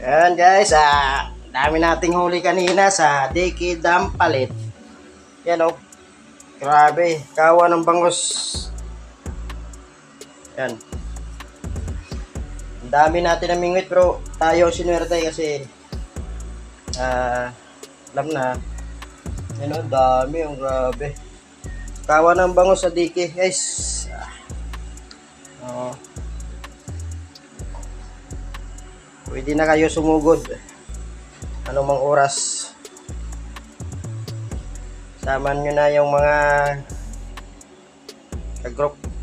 Ayan guys, dami nating huli kanina sa Diki Dam Palit. Yan o. Grabe, kawa ng bangos. Yan. Ang dami natin namingwit bro. Tayo sinuwerte kasi alam na. Yan o, dami o, grabe. Kawa ng bangos sa Diki guys. Pwede na kayo sumugod. Anumang oras. Saman nyo na yung mga group